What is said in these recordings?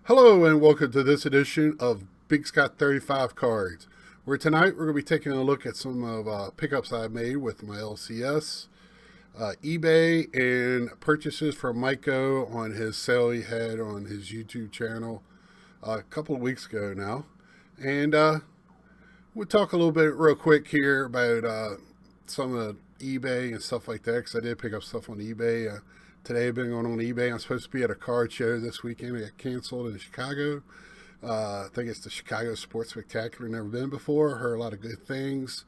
Hello and welcome to this edition of Big Scott 35 Cards, where tonight we're going to be taking a look at some of pickups I made with my LCS, eBay, and purchases from Maiko on his sale he had on his YouTube channel a couple of weeks ago now. And we'll talk a little bit real quick here about some of eBay and stuff like that, because I did pick up stuff on eBay. Today I've been going on eBay. I'm supposed to be at a card show this weekend. It got canceled in Chicago. I think it's the Chicago Sports Spectacular. Never been before. Heard a lot of good things.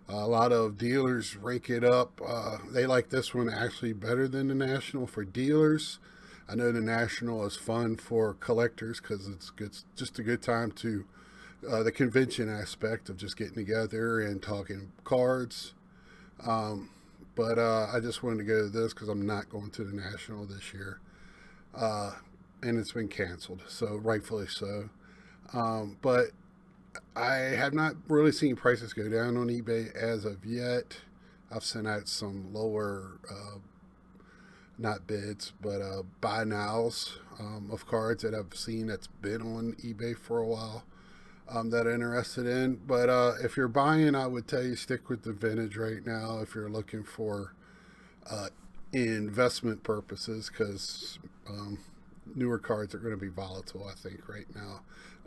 A lot of dealers rank it up. They like this one actually better than the National for dealers. I know the National is fun for collectors because it's good, just a good time to the convention aspect of just getting together and talking cards. But I just wanted to go to this because I'm not going to the National this year. And it's been canceled, so rightfully so. But I have not really seen prices go down on eBay as of yet. I've sent out some lower, not bids, but buy nows of cards that I've seen that's been on eBay for a while. That I'm interested in. But if you're buying, I would tell you stick with the vintage right now if you're looking for investment purposes, because newer cards are going to be volatile, I think, right now.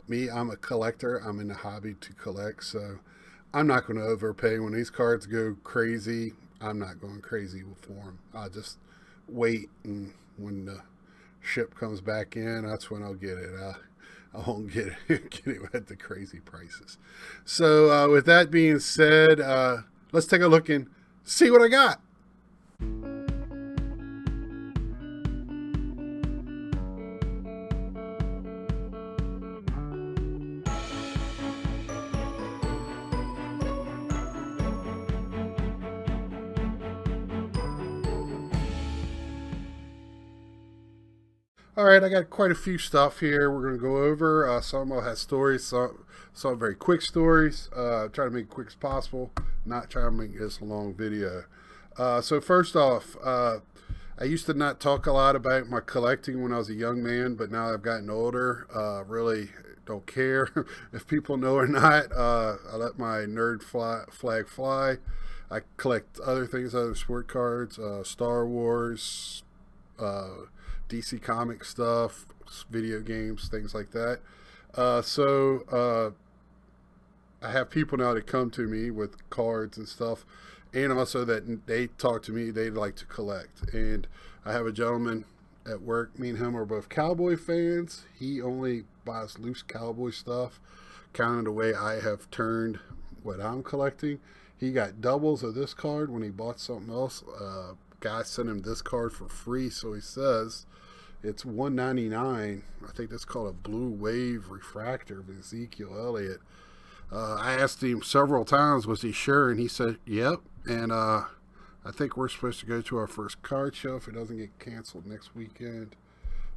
Me, I'm a collector. I'm in the hobby to collect, so I'm not going to overpay. When these cards go crazy, I'm not going crazy for them. I'll just wait, and when the ship comes back in, that's when I'll get it. I won't get it at the crazy prices. So with that being said, let's take a look and see what I got. All right, I got quite a few stuff here we're going to go over. Some will have stories, some very quick stories. Try to make it quick as possible, not try to make this a long video. So first off, I used to not talk a lot about my collecting when I was a young man, but now I've gotten older, really don't care if people know or not. I let my nerd flag fly. I collect other things, other sport cards, Star Wars, DC comic stuff, video games, things like that. So I have people now that come to me with cards and stuff, and also that they talk to me, they like to collect. And I have a gentleman at work, me and him are both Cowboy fans. He only buys loose Cowboy stuff, kind of the way I have turned what I'm collecting. He got doubles of this card when he bought something else. Guy sent him this card for free, so he says it's $199. I think that's called a Blue Wave Refractor of Ezekiel Elliott. I asked him several times, was he sure? And he said, yep. And I think we're supposed to go to our first card show if it doesn't get canceled next weekend.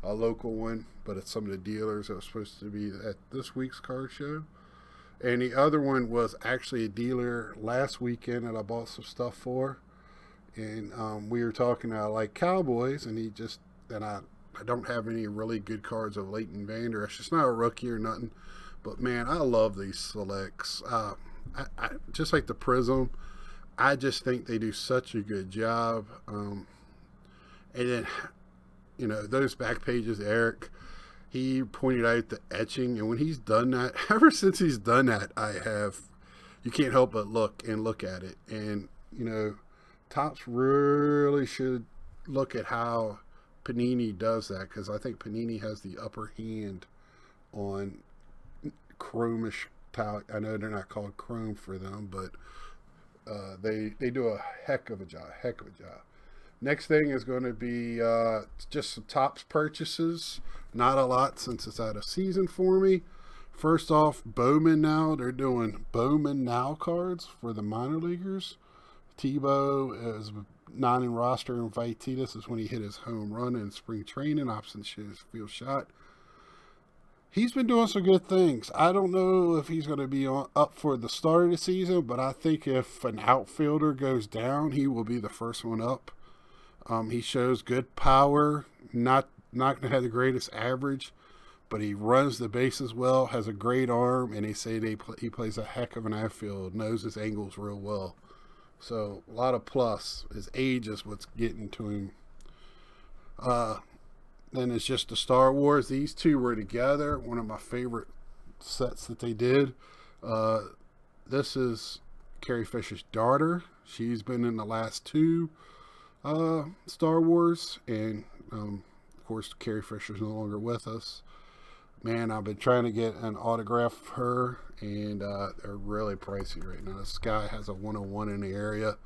A local one, but it's some of the dealers that are supposed to be at this week's card show. And the other one was actually a dealer last weekend that I bought some stuff for. And we were talking about like Cowboys, and I don't have any really good cards of Leighton Vander Esch. It's not a rookie or nothing, but man, I love these selects. I just like the Prism. I just think they do such a good job. And then, those back pages, Eric, he pointed out the etching, and when he's done that, ever since he's done that, you can't help but look at it. And, Topps really should look at how Panini does that, because I think Panini has the upper hand on chromish tile. I know they're not called chrome for them, but they do a heck of a job. Next thing is going to be just some Topps purchases. Not a lot since it's out of season for me. First off, Bowman Now. They're doing Bowman Now cards for the minor leaguers. Tebow is not in roster, and Vaitis is when he hit his home run in spring training, opposite his field shot. He's been doing some good things. I don't know if he's going to be up for the start of the season, but I think if an outfielder goes down, he will be the first one up. He shows good power, not going to have the greatest average, but he runs the bases well, has a great arm, and they say he plays a heck of an outfield, knows his angles real well. So a lot of plus. His age is what's getting to him. Then it's just the Star Wars. These two were together. One of my favorite sets that they did. This is Carrie Fisher's daughter. She's been in the last two Star Wars, and of course Carrie Fisher's no longer with us. Man, I've been trying to get an autograph of her, and they're really pricey right now. This guy has a 101 in the area,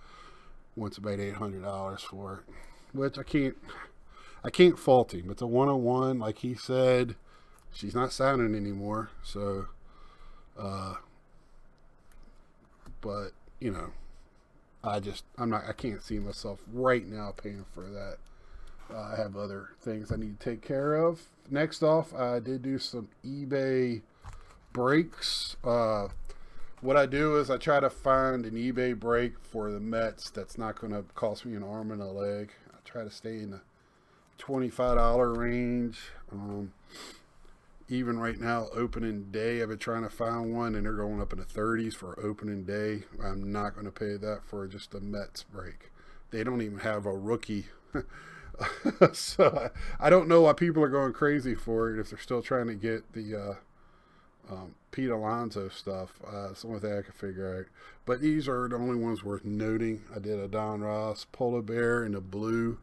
wants about $800 for it, which I can't fault him. It's a 101, like he said. She's not signing anymore, so but you know, I can't see myself right now paying for that. I have other things I need to take care of. Next off, I did do some eBay breaks. What I do is I try to find an eBay break for the Mets that's not going to cost me an arm and a leg. I try to stay in the $25 range. Even right now, opening day, I've been trying to find one, and they're going up in the 30s for opening day. I'm not going to pay that for just a Mets break. They don't even have a rookie. So I don't know why people are going crazy for it if they're still trying to get the Pete Alonso stuff. It's the only thing I can figure out. But these are the only ones worth noting. I did a Don Ross Polar Bear in the blue.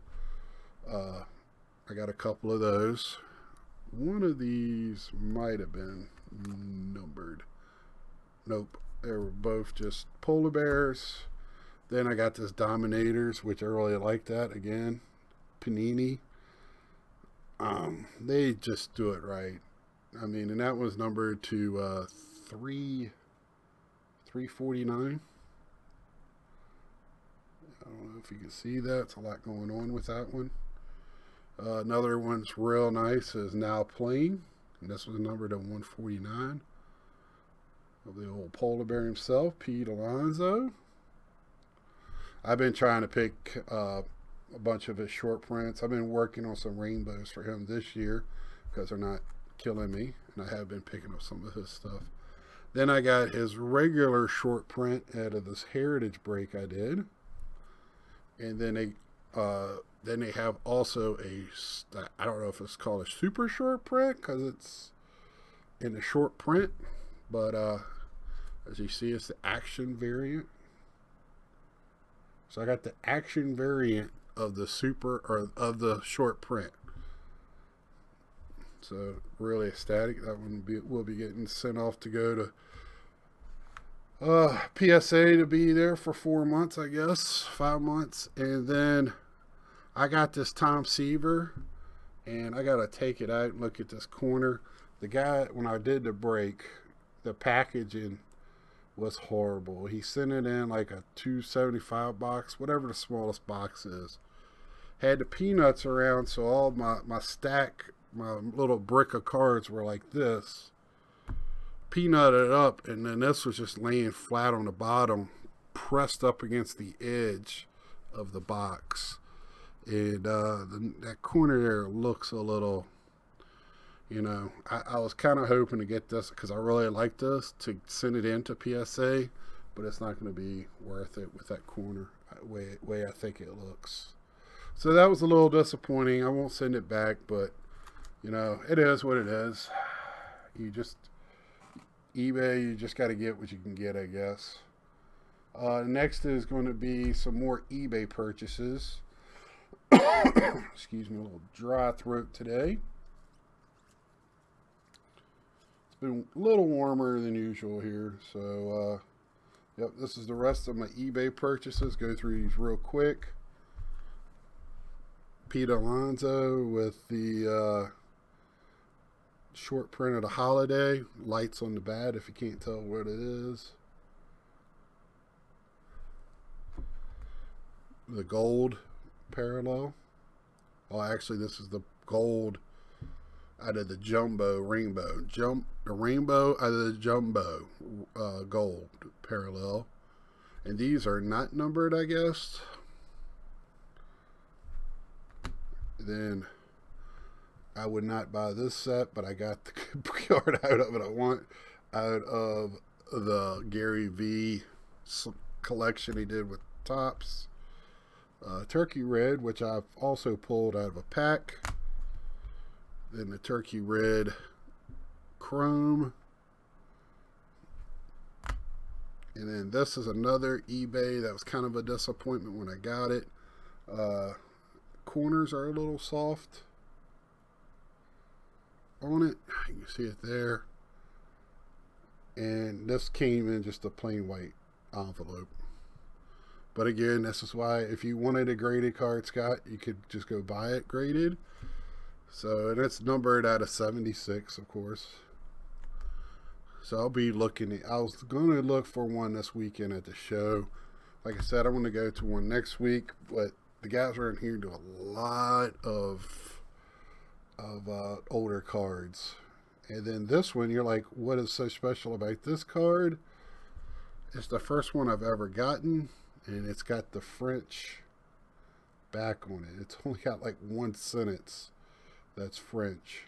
I got a couple of those. One of these might have been numbered. Nope. They were both just Polar Bears. Then I got this Dominators, which I really like that. Again, Panini. They just do it right. I mean, and that was numbered to $349. I don't know if you can see that. It's a lot going on with that one. Another one's real nice is Now Playing, and this was numbered to 149. Of the old Polar Bear himself, Pete Alonso. I've been trying to pick a bunch of his short prints. I've been working on some rainbows for him this year because they're not killing me, and I have been picking up some of his stuff. Then I got his regular short print out of this Heritage break I did, and then they have also I don't know if it's called a super short print because it's in the short print, but as you see, it's the action variant. So I got the action variant of the super, or of the short print. So really ecstatic. That one will be getting sent off to go to PSA to be there for 4 months, I guess, 5 months. And then I got this Tom Seaver, and I got to take it out and look at this corner. The guy, when I did the break, the packaging was horrible. He sent it in like a 275 box, whatever the smallest box is. Had the peanuts around, so all my stack, my little brick of cards were like this, peanutted up, and then this was just laying flat on the bottom, pressed up against the edge of the box. And that corner there looks a little, you know, I was kind of hoping to get this because I really like this, to send it into PSA, but it's not going to be worth it with that corner way I think it looks. So that was a little disappointing. I won't send it back, but you know, it is what it is. eBay, you just got to get what you can get, I guess. Next is going to be some more eBay purchases. Excuse me, a little dry throat today. It's been a little warmer than usual here, so yep, this is the rest of my eBay purchases. Go through these real quick. Pete Alonso with the short print of the holiday. Lights on the bat if you can't tell what it is. The gold parallel. Oh, actually, this is the gold out of the jumbo rainbow. The rainbow out of the jumbo gold parallel. And these are not numbered, I guess. Then I would not buy this set, but I got the card out of it. I want out of the Gary V collection he did with Topps. Turkey Red, which I've also pulled out of a pack. Then the Turkey Red Chrome. And then this is another eBay that was kind of a disappointment when I got it. Corners are a little soft on it. You can see it there. And this came in just a plain white envelope. But again, this is why if you wanted a graded card, Scott, you could just go buy it graded. So, and it's numbered out of 76, of course. So I'll be looking at, I was going to look for one this weekend at the show. Like I said, I want to go to one next week, but the guys around here do a lot of older cards. And then this one, you're like, what is so special about this card? It's the first one I've ever gotten, and it's got the French back on it. It's only got like one sentence that's French.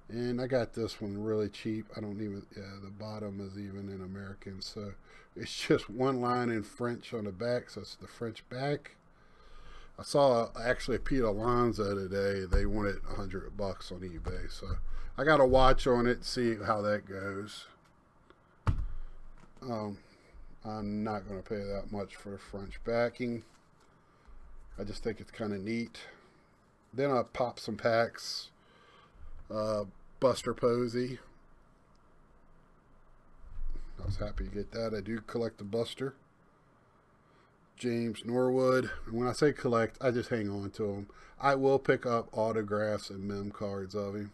And I got this one really cheap. I don't even, the bottom is even in American. So it's just one line in French on the back. So it's the French back. I saw actually Pete Alonso today. They wanted $100 on eBay. So I got to watch on it, see how that goes. I'm not going to pay that much for French backing. I just think it's kind of neat. Then I pop some packs. Buster Posey. I was happy to get that. I do collect the Buster. James Norwood. And when I say collect, I just hang on to them. I will pick up autographs and mem cards of him.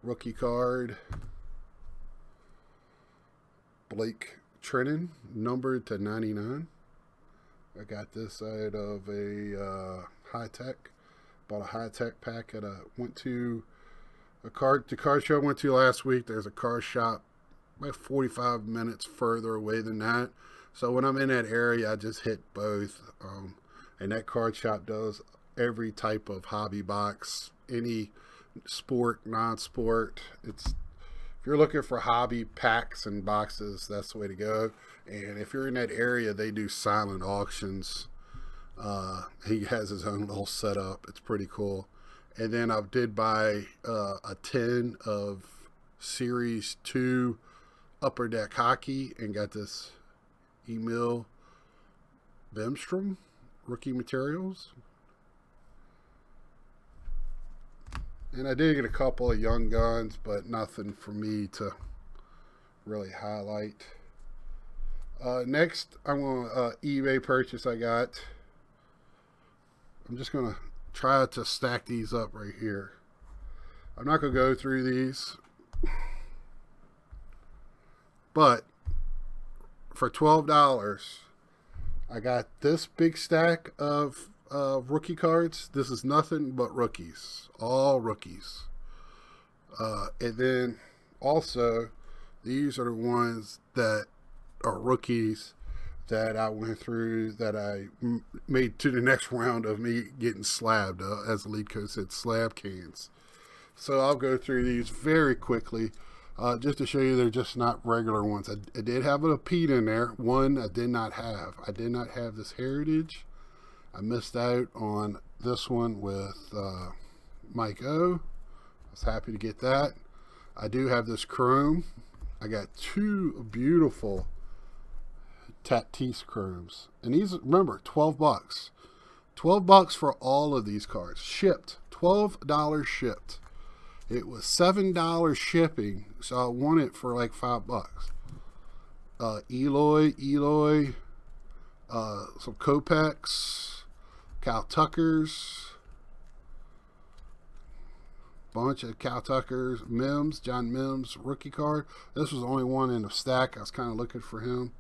Rookie card. Blake Treinen, numbered to 99. I got this out of a High Tech. Bought a High Tech pack at the card show I went to last week. There's a card shop about 45 minutes further away than that. So when I'm in that area, I just hit both. And that card shop does every type of hobby box, any sport, non-sport. If you're looking for hobby packs and boxes, that's the way to go. And if you're in that area, they do silent auctions. He has his own little setup. It's pretty cool. And then I did buy a 10 of Series 2 Upper Deck Hockey and got this Emil Bemstrom rookie materials. And I did get a couple of Young Guns, but nothing for me to really highlight. Next, I'm going to eBay purchase I got. I'm just going to try to stack these up right here. I'm not going to go through these. But for $12, I got this big stack of rookie cards. This is nothing but rookies. All rookies. And then also, these are the ones that are rookies that I went through, that I made to the next round of me getting slabbed, as the lead coach said, slab cans. So I'll go through these very quickly, just to show you they're just not regular ones. I did have a Pete in there. One I did not have. I did not have this Heritage. I missed out on this one with Mike O. I was happy to get that. I do have this Chrome. I got two beautiful Tatis Chromes. And these, remember, $12. $12 for all of these cards. Shipped. $12 shipped. It was $7 shipping, so I won it for like $5. Eloy, some Kopechs, Cal Tuckers, bunch of Cal Tuckers, Mims, John Mims rookie card. This was the only one in the stack. I was kind of looking for him.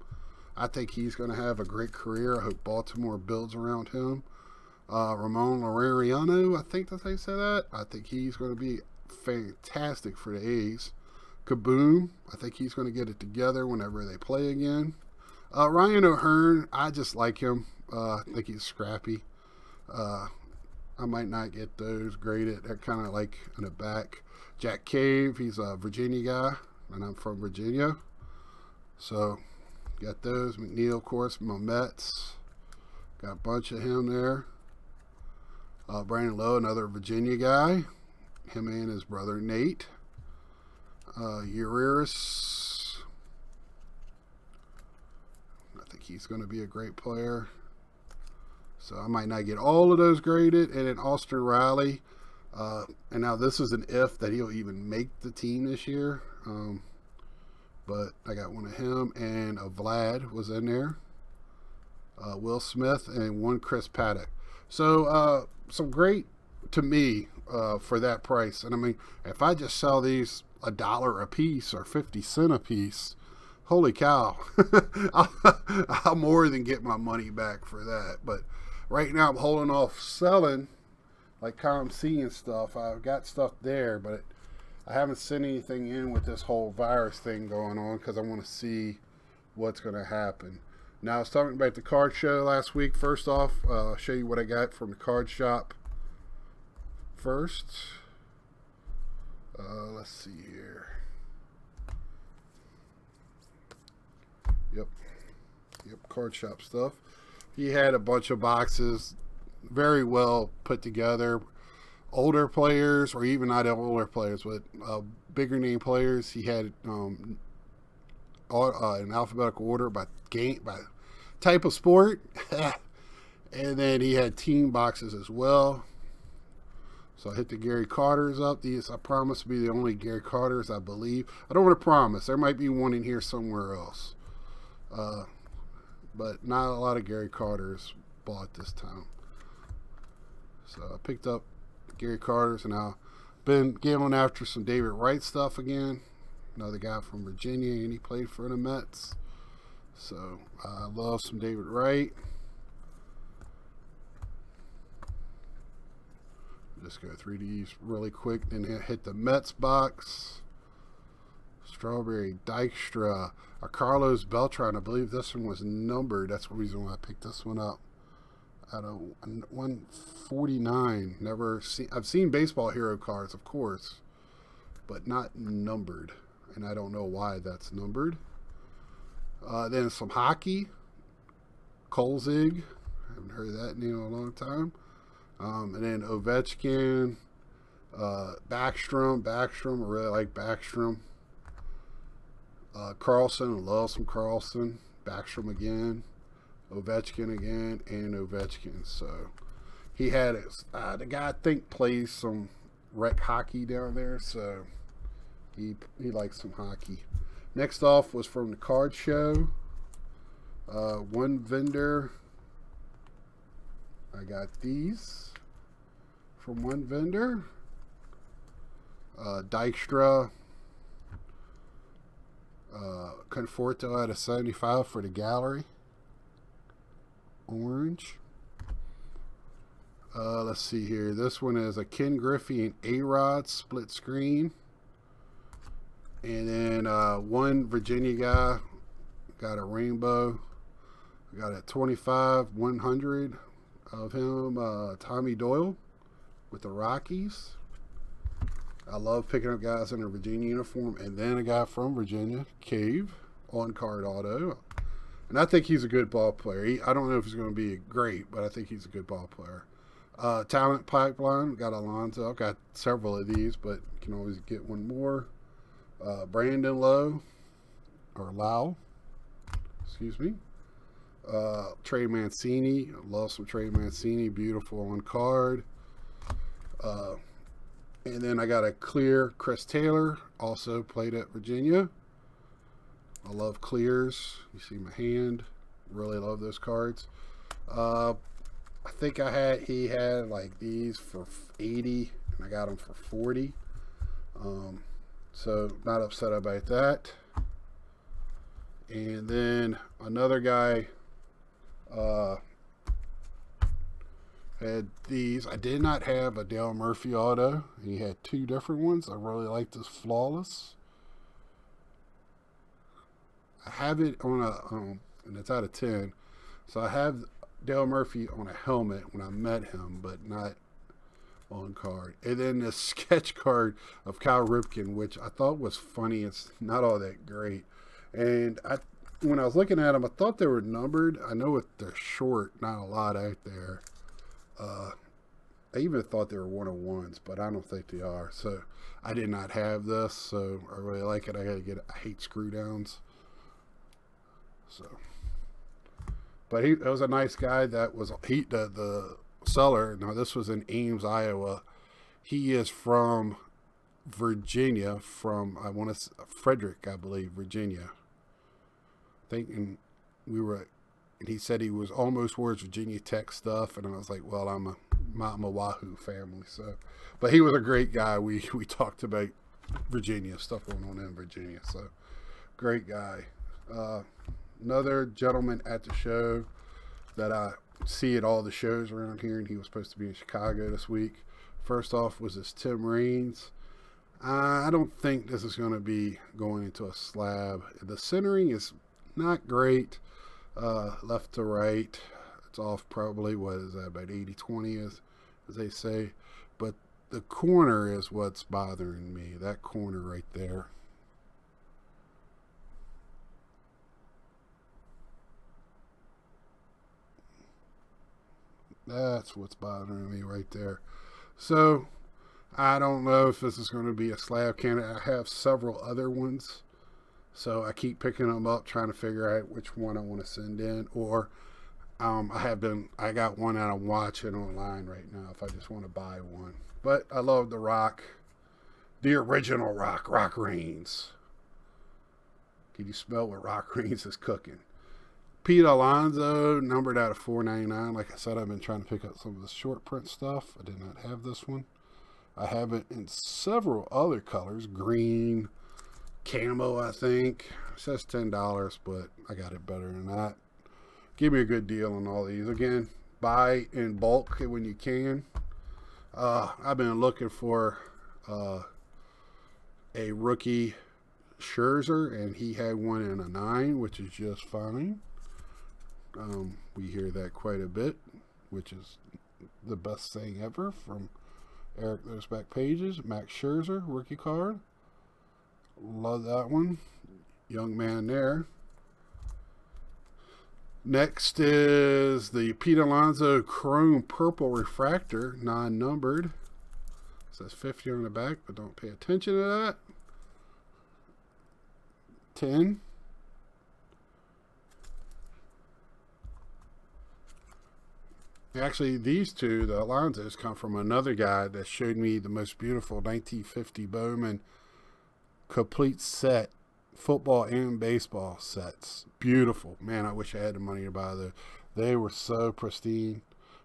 I think he's going to have a great career. I hope Baltimore builds around him. Ramon Laureano, I think that's how you say that. I think he's going to be fantastic for the A's. Kaboom, I think he's going to get it together whenever they play again. Ryan O'Hearn, I just like him. I think he's scrappy. I I might not get those graded. They're kind of like in the back. Jack Cave, he's a Virginia guy, and I'm from Virginia. So, got those. McNeil, of course, my Mets. Got a bunch of him there. Brandon Lowe, another Virginia guy. Him and his brother Nate. Urias. I think he's going to be a great player. So I might not get all of those graded. And then Austin Riley. And now this is an if that he'll even make the team this year. But I got one of him, and a Vlad was in there. Will Smith, and one Chris Paddock. So some great to me for that price. And I mean, if I just sell these $1 a piece or 50 cents a piece, holy cow, I'll more than get my money back for that. But right now I'm holding off selling like ComC and stuff. I've got stuff there, but I haven't sent anything in with this whole virus thing going on because I want to see what's going to happen. Now, I was talking about the card show last week. First off, I'll show you what I got from the card shop first. Let's see here. Yep, card shop stuff. He had a bunch of boxes, very well put together. Older players, or even not older players, but bigger name players. He had in alphabetical order by type of sport, and then he had team boxes as well. So I hit the Gary Carters up. These I promise to be the only Gary Carters, I believe. I don't want to promise. There might be one in here somewhere else, but not a lot of Gary Carters bought this time. So I picked up Gary Carter's, and I've been going after some David Wright stuff again. Another guy from Virginia, and he played for the Mets. So I love some David Wright. Just go through these really quick, then hit the Mets box. Strawberry Dykstra, a Carlos Beltran. I believe this one was numbered. That's the reason why I picked this one up. Out of 149. Never seen. I've seen baseball hero cards, of course, but not numbered, and I don't know why that's numbered. Then some hockey. Kolzig. I haven't heard that name in a long time. And then Ovechkin. Backstrom. I really like Backstrom. Carlson. I love some Carlson. Backstrom again. Ovechkin again, and Ovechkin. So he had the guy I think plays some rec hockey down there, so he likes some hockey. Next off was from the card show. One vendor. I got these from one vendor. Dykstra. Conforto at a 75 for the gallery. Orange. Let's see here. This one is a Ken Griffey and A-Rod split screen. And then one Virginia guy got a rainbow. Got a 25, 100 of him. Tommy Doyle with the Rockies. I love picking up guys in a Virginia uniform. And then a guy from Virginia, Cave, on card auto. And I think he's a good ball player. I don't know if he's going to be great, but I think he's a good ball player. Talent pipeline, got Alonzo. I've got several of these, but you can always get one more. Brandon Lowe, or Lau, excuse me. Trey Mancini, I love some Trey Mancini, beautiful on card. And then I got a clear Chris Taylor, also played at Virginia. I love clears. You see my hand. Really love those cards. I think he had like these for 80, and I got them for 40. So not upset about that. And then another guy had these. I did not have a Dale Murphy auto. He had two different ones. I really like this Flawless. I have it on a, and it's out of 10. So I have Dale Murphy on a helmet when I met him, but not on card. And then the sketch card of Cal Ripken, which I thought was funny. It's not all that great. And when I was looking at them, I thought they were numbered. I know they're short, not a lot out there. I even thought they were 101s, but I don't think they are. So I did not have this, so I really like it. I got to get it. I hate screw downs. So, but he was a nice guy. That was the seller. Now this was in Ames, Iowa. He is from Virginia, from Frederick, I believe, Virginia. And he said he was almost towards Virginia Tech stuff, and I was like, well, I'm a Wahoo family, so. But he was a great guy. We talked about Virginia, stuff going on in Virginia, so great guy. Another gentleman at the show that I see at all the shows around here, and he was supposed to be in Chicago this week. First off was this Tim Raines. I don't think this is going to be going into a slab. The centering is not great, left to right. It's off probably, what is that, about 80-20 as they say. But the corner is what's bothering me, that corner right there. That's what's bothering me right there. So I don't know if this is going to be a slab candidate. I have several other ones, so I keep picking them up, trying to figure out which one I want to send in. Or I got one that I'm watching online right now if I just want to buy one. But I love the Rock, the original Rock Raines. Can you smell what Rock Raines is cooking? Pete Alonso, numbered out of $4.99. Like I said, I've been trying to pick up some of the short print stuff. I did not have this one. I have it in several other colors. Green, camo, I think. It says $10, but I got it better than that. Give me a good deal on all these. Again, buy in bulk when you can. I've been looking for a rookie Scherzer, and he had one in a 9, which is just fine. We hear that quite a bit, which is the best thing ever from Eric Those Back Pages. Max Scherzer, rookie card. Love that one. Young man there. Next is the Pete Alonso Chrome Purple Refractor, non-numbered. It says 50 on the back, but don't pay attention to that. 10. Actually, these two, the Alonsos, come from another guy that showed me the most beautiful 1950 Bowman complete set, football and baseball sets. Beautiful. Man, I wish I had the money to buy those. They were so pristine.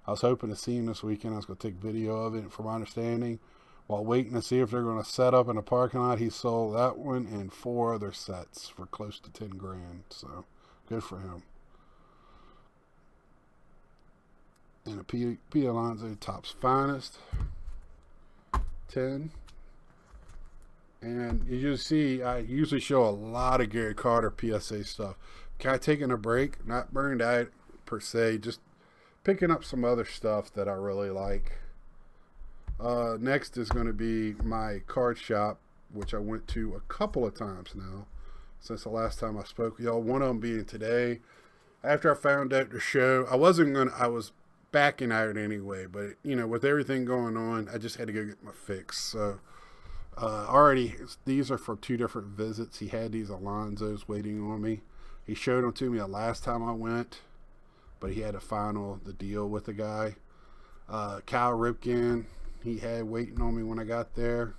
I was hoping to see them this weekend. I was going to take video of it. From my understanding, while waiting to see if they're going to set up in the parking lot, he sold that one and 4 other sets for close to 10 grand. So good for him. And a Pete Alonso Topps Finest, 10. And you just see, I usually show a lot of Gary Carter PSA stuff. Kind of taking a break, not burned out per se, just picking up some other stuff that I really like. Next is going to be my card shop, which I went to a couple of times now since the last time I spoke with y'all. One of them being today. After I found out the show, I was backing out anyway, but with everything going on, I just had to go get my fix. So these are from 2 different visits. He had these Alonsos waiting on me. He showed them to me the last time I went, but he had to final the deal with the guy. Cal Ripken, he had waiting on me when I got there.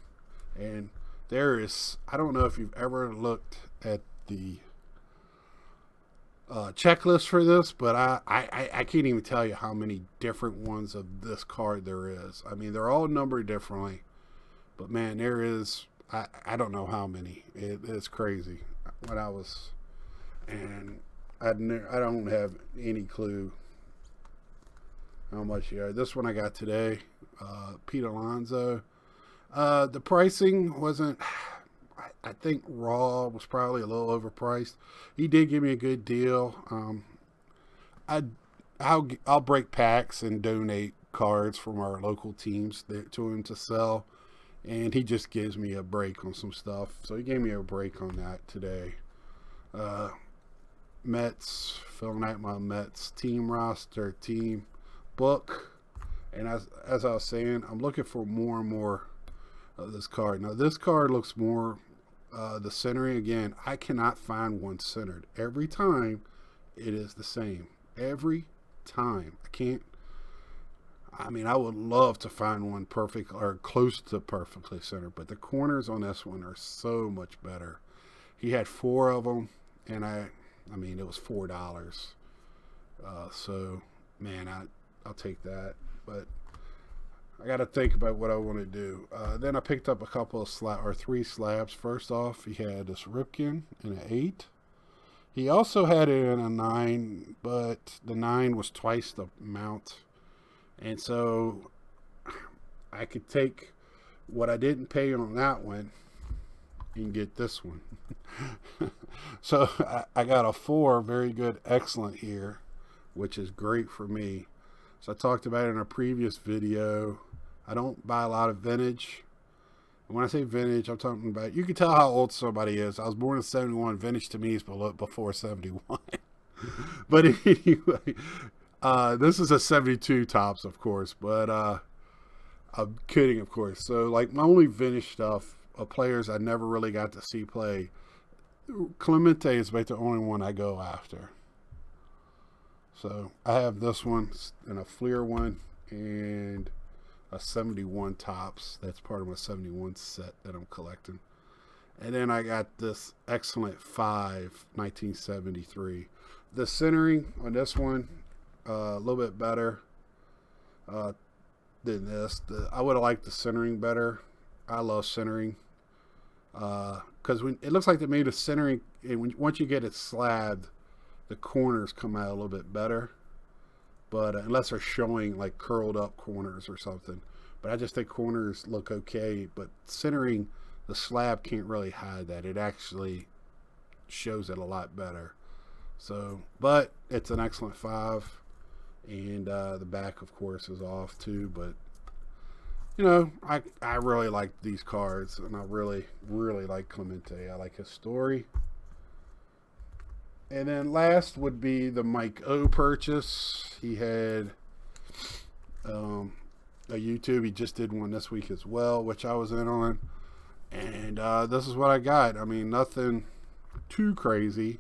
And I don't know if you've ever looked at the checklist for this, but I can't even tell you how many different ones of this card there is. I mean, they're all numbered differently, but man, there is, I don't know how many. It's crazy. And I don't have any clue how much you are. This one I got today, Pete Alonso. The pricing wasn't, I think raw was probably a little overpriced. He did give me a good deal. I'll break packs and donate cards from our local teams to him to sell, and he just gives me a break on some stuff. So he gave me a break on that today. Mets, filling out my Mets team roster, team book. And as I was saying, I'm looking for more and more of this card. Now this card looks more, the centering again, I cannot find one centered. Every time it is the same. Every time. I mean, I would love to find one perfect or close to perfectly centered, but the corners on this one are so much better. He had 4 of them, and I mean, it was $4. So, man, I'll take that. But I got to think about what I want to do. Then I picked up a couple of 3 slabs. First off, he had this Ripken in an 8. He also had it in a 9, but the 9 was twice the amount. And so I could take what I didn't pay on that one and get this one. So I got a 4, very good, excellent here, which is great for me. So I talked about it in a previous video. I don't buy a lot of vintage. And when I say vintage, I'm talking about, you can tell how old somebody is. I was born in 71. Vintage to me is before 71. But anyway, this is a 72 tops, of course, but I'm kidding, of course. So, like, my only vintage stuff of players I never really got to see play, Clemente is about the only one I go after. So, I have this one and a Fleer one and a 71 tops. That's part of my 71 set that I'm collecting. And then I got this excellent 5 1973. The centering on this one, a little bit better than this. I would have liked the centering better. I love centering because it looks like they made a centering, and once you get it slabbed, the corners come out a little bit better. But unless they're showing like curled up corners or something. But I just think corners look okay. But centering, the slab can't really hide that. It actually shows it a lot better. So, but it's an excellent 5. And the back, of course, is off too. But, you know, I really like these cards. And I really, really like Clemente. I like his story. And then last would be the Mike O purchase. He had a YouTube. He just did one this week as well, which I was in on. And this is what I got. I mean, nothing too crazy.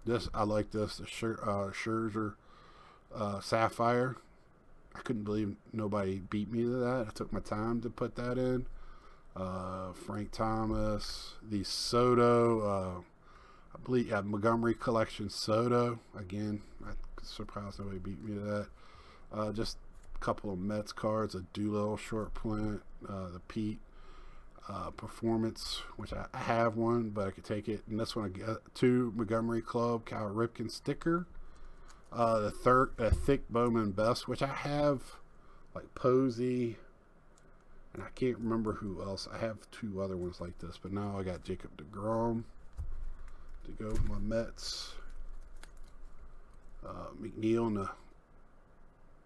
This, I like this, the Scherzer Sapphire. I couldn't believe nobody beat me to that. I took my time to put that in. Frank Thomas, the Soto, I believe, Montgomery Collection Soto. Again, I'm surprised nobody beat me to that. Just a couple of Mets cards, a Doolittle short print, the Pete Performance, which I have one, but I could take it. And this one I got 2 Montgomery Club Cal Ripken sticker. The thick Bowman Best, which I have, like Posey, and I can't remember who else. I have 2 other ones like this, but now I got Jacob deGrom to go with my Mets. McNeil and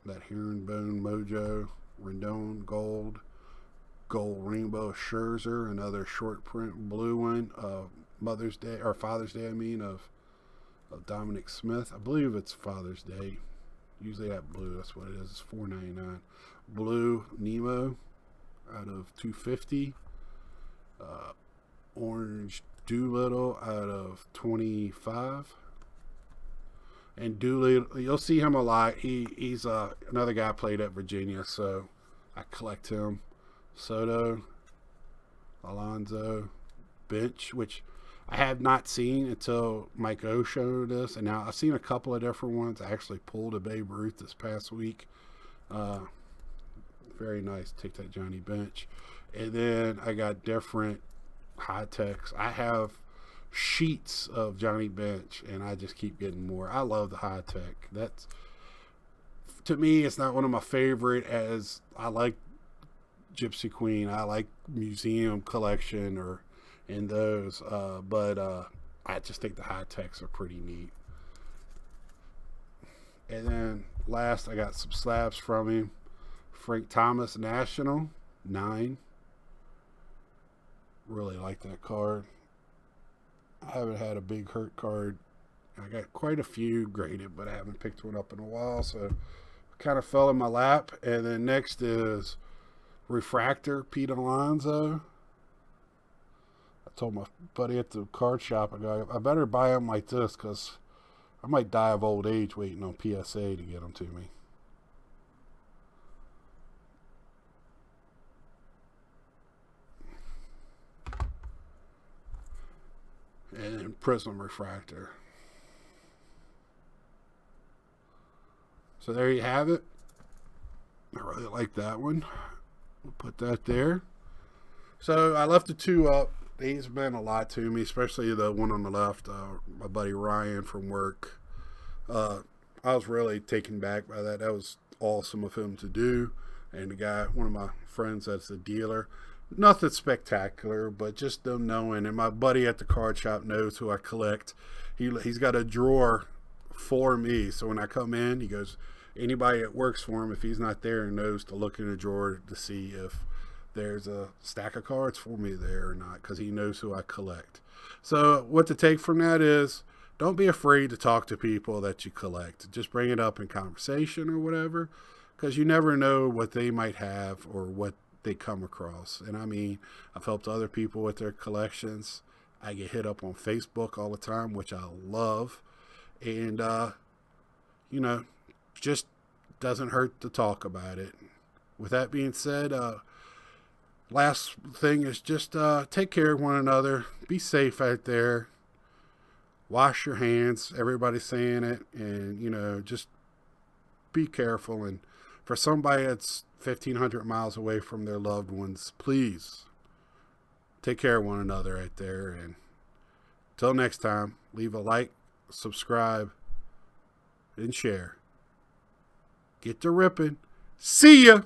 that Herringbone Mojo, Rendon Gold Rainbow Scherzer, another short print blue one. Mother's Day or Father's Day, I mean, of Dominic Smith. I believe it's Father's Day. Usually that blue, that's what it is. It's $4.99. Blue Nemo out of 250. Orange Doolittle out of 25. And Doolittle, you'll see him a lot. He's another guy played at Virginia, so I collect him. Soto, Alonso, Bench, which I have not seen until Mike O showed us, and now I've seen a couple of different ones. I actually pulled a Babe Ruth this past week. Very nice. Take that Johnny Bench. And then I got different high techs. I have sheets of Johnny Bench, and I just keep getting more. I love the high tech. That's, to me, it's not one of my favorite, as I like Gypsy Queen. I like Museum Collection or in those, but I just think the high techs are pretty neat. And then last, I got some slabs from him. Frank Thomas National 9. Really like that card. I haven't had a big hurt card. I got quite a few graded, but I haven't picked one up in a while, so kind of fell in my lap. And then next is Refractor Pete Alonso. I told my buddy at the card shop, I better buy them like this because I might die of old age waiting on PSA to get them to me. And Prism Refractor. So there you have it. I really like that one. We'll put that there. So I left the 2 up. These meant a lot to me, especially the one on the left, my buddy Ryan from work. I was really taken back by that. That was awesome of him to do. And the guy, one of my friends that's a dealer, nothing spectacular, but just them knowing. And my buddy at the card shop knows who I collect. He's got a drawer for me. So when I come in, he goes, anybody that works for him, if he's not there, knows to look in the drawer to see if there's a stack of cards for me there or not, because he knows who I collect. So what to take from that is, don't be afraid to talk to people that you collect. Just bring it up in conversation or whatever, because you never know what they might have or what they come across. And I mean, I've helped other people with their collections. I get hit up on Facebook all the time, which I love. And, you know, just doesn't hurt to talk about it. With that being said, last thing is just take care of one another. Be safe out there. Wash your hands. Everybody's saying it. And, you know, just be careful. And for somebody that's 1,500 miles away from their loved ones, please take care of one another out there. And until next time, leave a like, subscribe, and share. Get to ripping. See ya!